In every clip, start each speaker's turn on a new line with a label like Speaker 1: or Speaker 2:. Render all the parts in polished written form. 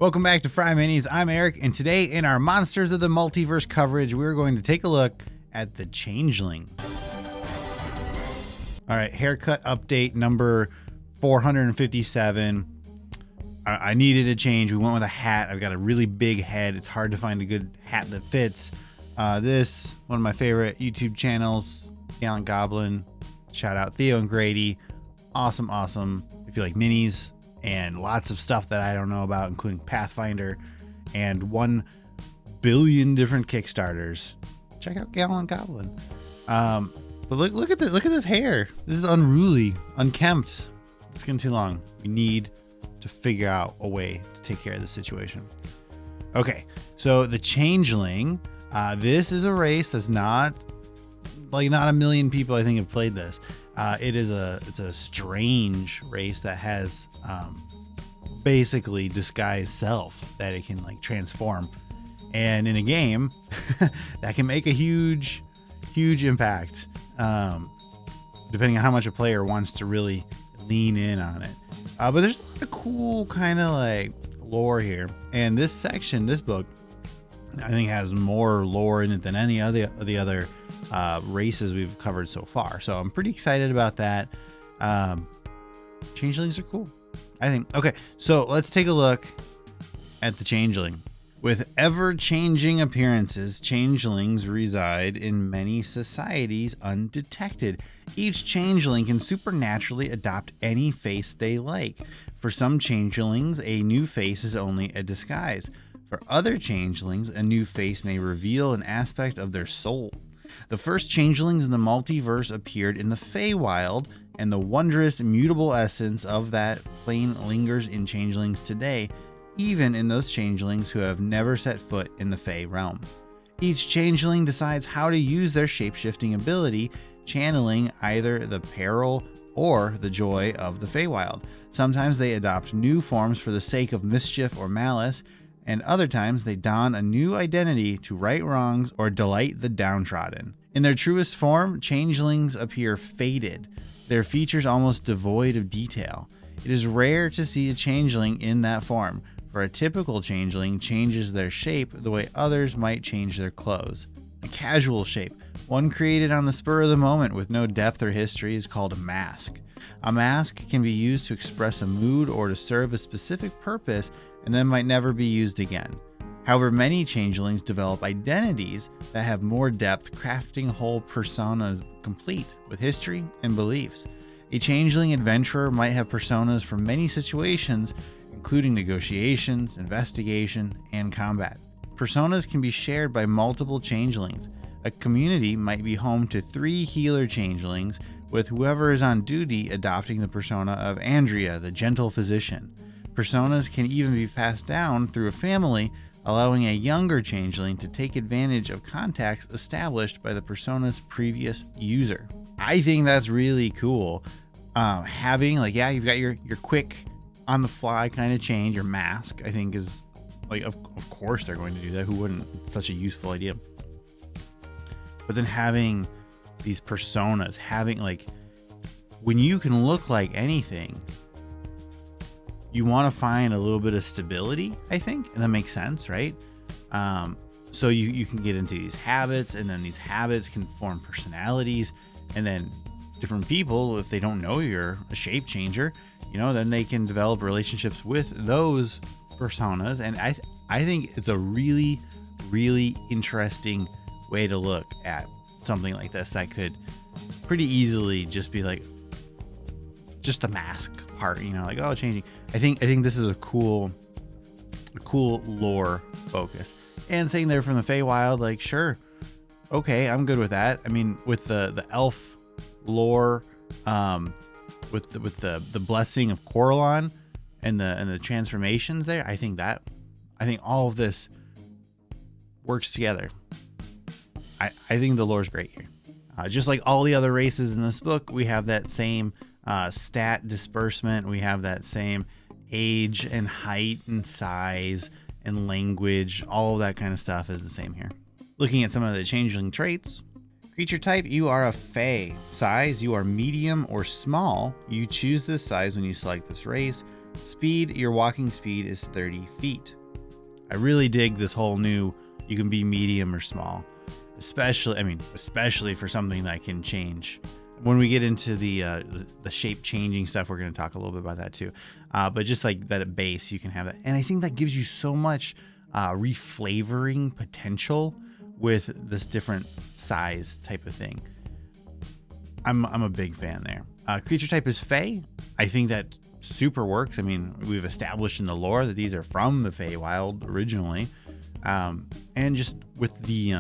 Speaker 1: Welcome back to FryMinis. I'm Eric, and today in our Monsters of the Multiverse coverage, we're going to take a look at the Changeling. All right, haircut update number 457. I needed a change. We went with a hat. I've got a really big head. It's hard to find a good hat that fits. This, one of my favorite YouTube channels, Gallant Goblin. Shout out Theo and Grady. Awesome. If you like minis and lots of stuff that I don't know about, including Pathfinder and 1 billion different Kickstarters, check out Gallant Goblin. But look at this hair. This is unruly, unkempt. It's getting too long. We need to figure out a way to take care of the situation. Okay, so the Changeling. This is a race that's not a million people I think have played this. It's a strange race that has basically disguised self that it can transform, and in a game that can make a huge impact, depending on how much a player wants to really lean in on it. But there's a cool kind of lore here, and this book I think has more lore in it than any of the other races we've covered so far. So I'm pretty excited about that. Changelings are cool, I think. Okay, so let's take a look at the Changeling. With ever-changing appearances, changelings reside in many societies undetected. Each changeling can supernaturally adopt any face they like. For some changelings, a new face is only a disguise. For other changelings, a new face may reveal an aspect of their soul. The first changelings in the multiverse appeared in the Feywild, and the wondrous, mutable essence of that plane lingers in changelings today, even in those changelings who have never set foot in the Fey realm. Each changeling decides how to use their shape-shifting ability, channeling either the peril or the joy of the Feywild. Sometimes they adopt new forms for the sake of mischief or malice, and other times they don a new identity to right wrongs or delight the downtrodden. In their truest form, changelings appear faded, their features almost devoid of detail. It is rare to see a changeling in that form, for a typical changeling changes their shape the way others might change their clothes. A casual shape, one created on the spur of the moment with no depth or history, is called a mask. A mask can be used to express a mood or to serve a specific purpose and then might never be used again. However, many changelings develop identities that have more depth, crafting whole personas complete with history and beliefs. A changeling adventurer might have personas for many situations, including negotiations, investigation, and combat. Personas can be shared by multiple changelings. A community might be home to 3 healer changelings, with whoever is on duty adopting the persona of Andrea, the gentle physician. Personas can even be passed down through a family, allowing a younger changeling to take advantage of contacts established by the persona's previous user. I think that's really cool. Having you've got your quick on the fly kind of change. Your mask, I think, is of course they're going to do that. Who wouldn't? It's such a useful idea. But then having these personas, when you can look like anything, you want to find a little bit of stability, I think, and that makes sense, right? So you can get into these habits, and then these habits can form personalities, and then different people, if they don't know you're a shape changer, then they can develop relationships with those personas. And I think it's a really, really interesting way to look at something like this that could pretty easily just be just a mask part, changing. I think this is a cool lore focus. And saying they're from the Feywild, sure, okay, I'm good with that. I mean, with the elf lore, with the blessing of Coralon and the transformations there, I think all of this works together. I think the lore's great here. Just like all the other races in this book, we have that same stat disbursement. We have that same age and height and size and language. All of that kind of stuff is the same here. Looking at some of the changeling traits. Creature type, you are a Fey. Size, you are medium or small. You choose this size when you select this race. Speed, your walking speed is 30 feet. I really dig this whole new, you can be medium or small, especially for something that can change. When we get into the shape changing stuff, we're going to talk a little bit about that too. But just like that at base, you can have that. And I think that gives you so much reflavoring potential with this different size type of thing. I'm a big fan there. Creature type is Fey. I think that super works. I mean, we've established in the lore that these are from the Feywild originally. And just with the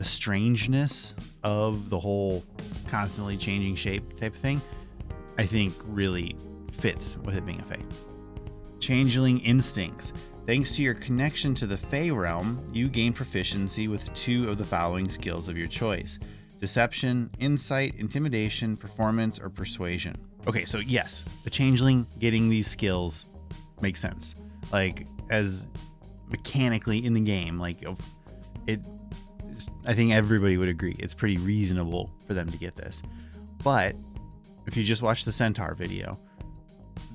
Speaker 1: strangeness of the whole constantly changing shape type of thing, I think really fits with it being a Fey. Changeling instincts. Thanks to your connection to the Fey realm, you gain proficiency with 2 of the following skills of your choice: deception, insight, intimidation, performance, or persuasion. Okay, so yes, the Changeling getting these skills makes sense. Like, as mechanically in the game, like it, I think everybody would agree it's pretty reasonable for them to get this. But if you just watch the Centaur video,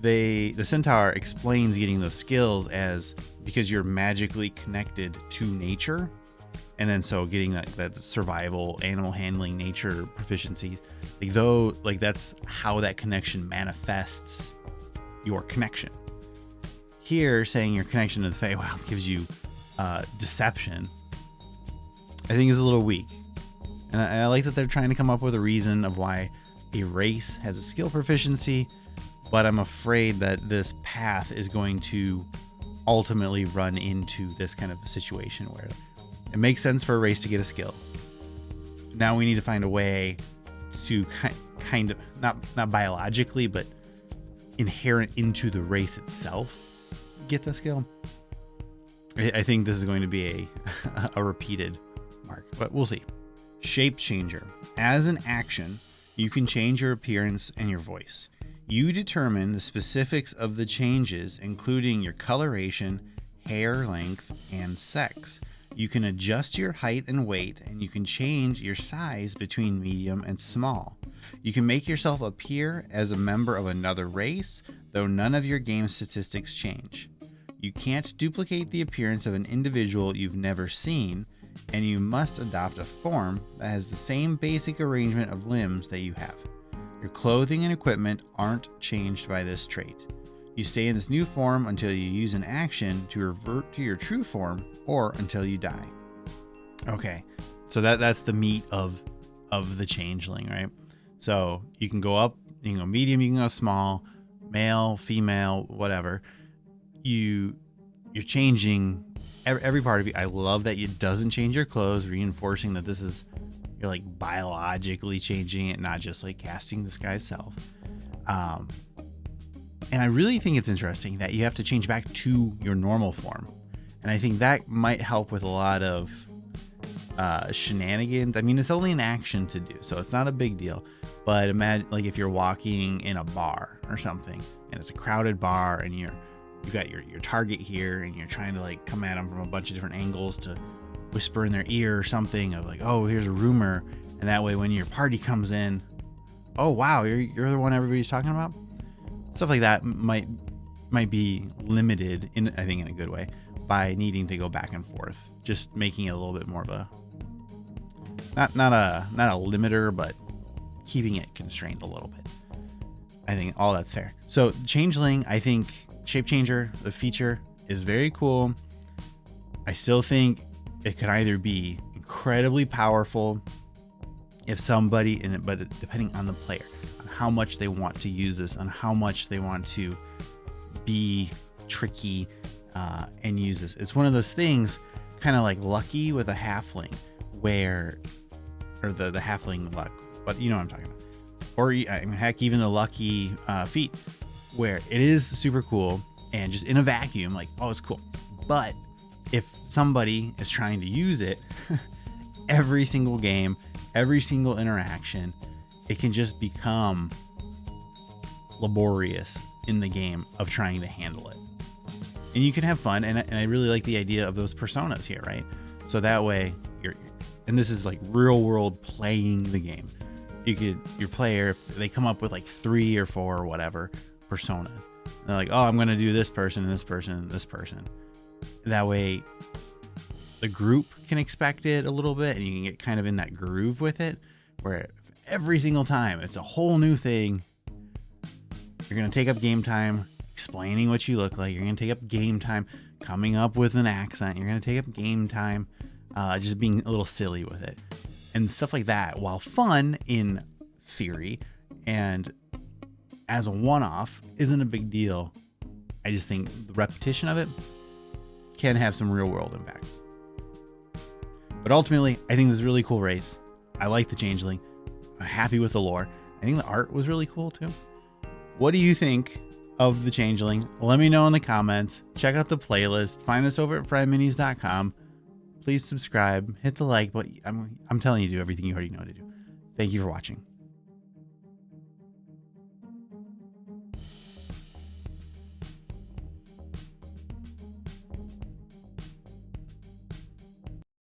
Speaker 1: the Centaur explains getting those skills as because you're magically connected to nature, and then so getting that survival, animal handling, nature proficiency, like that's how that connection manifests your connection. Here, saying your connection to the Feywild gives you deception, I think is a little weak. And I like that they're trying to come up with a reason of why a race has a skill proficiency, but I'm afraid that this path is going to ultimately run into this kind of a situation where it makes sense for a race to get a skill. Now we need to find a way to kind of, not biologically, but inherent into the race itself, get the skill. I think this is going to be a repeated mark, but we'll see. Shape changer. As an action, you can change your appearance and your voice. You determine the specifics of the changes, including your coloration, hair length, and sex. You can adjust your height and weight, and you can change your size between medium and small. You can make yourself appear as a member of another race, though none of your game statistics change. You can't duplicate the appearance of an individual you've never seen, and you must adopt a form that has the same basic arrangement of limbs that you have. Your clothing and equipment aren't changed by this trait. You stay in this new form until you use an action to revert to your true form, or until you die. Okay, so that's the meat of the Changeling, right? So you can go up, you can go medium, you can go small, male, female, whatever. You're changing every part of you. I love that it doesn't change your clothes, reinforcing that you're like biologically changing it, not just like casting this guy's self. And I really think it's interesting that you have to change back to your normal form. And I think that might help with a lot of shenanigans. I mean, it's only an action to do, so it's not a big deal. But imagine like if you're walking in a bar or something, and it's a crowded bar, and you've got your target here, and you're trying to like come at them from a bunch of different angles to whisper in their ear or something of like, oh, here's a rumor. And that way when your party comes in, oh wow, you're the one everybody's talking about. Stuff like that might be limited I think in a good way, by needing to go back and forth, just making it a little bit more of a not a limiter, but keeping it constrained a little bit. I think all that's fair. So Changeling, I think Shape Changer, the feature is very cool. I still think it could either be incredibly powerful if somebody but depending on the player, on how much they want to use this, on how much they want to be tricky and use this. It's one of those things, kind of like Lucky with a halfling, or the halfling luck, but you know what I'm talking about. Or I mean, heck, even the Lucky feat, where it is super cool and just in a vacuum, like, oh, it's cool. But if somebody is trying to use it every single game, every single interaction, it can just become laborious in the game of trying to handle it. And you can have fun, and I really like the idea of those personas here, right? So that way and this is like real world playing the game. Your player, if they come up with like 3 or 4 or whatever personas, They're like, oh, I'm going to do this person and this person and this person. That way the group can expect it a little bit and you can get kind of in that groove with it, where every single time it's a whole new thing. You're going to take up game time explaining what you look like. You're going to take up game time coming up with an accent. You're going to take up game time just being a little silly with it. And stuff like that, while fun in theory and as a one-off, isn't a big deal. I just think the repetition of it can have some real-world impacts. But ultimately, I think this is a really cool race. I like the Changeling. I'm happy with the lore. I think the art was really cool too. What do you think of the Changeling? Let me know in the comments. Check out the playlist. Find us over at FryMinis.com. Please subscribe. Hit the like button. I'm telling you to do everything you already know to do. Thank you for watching.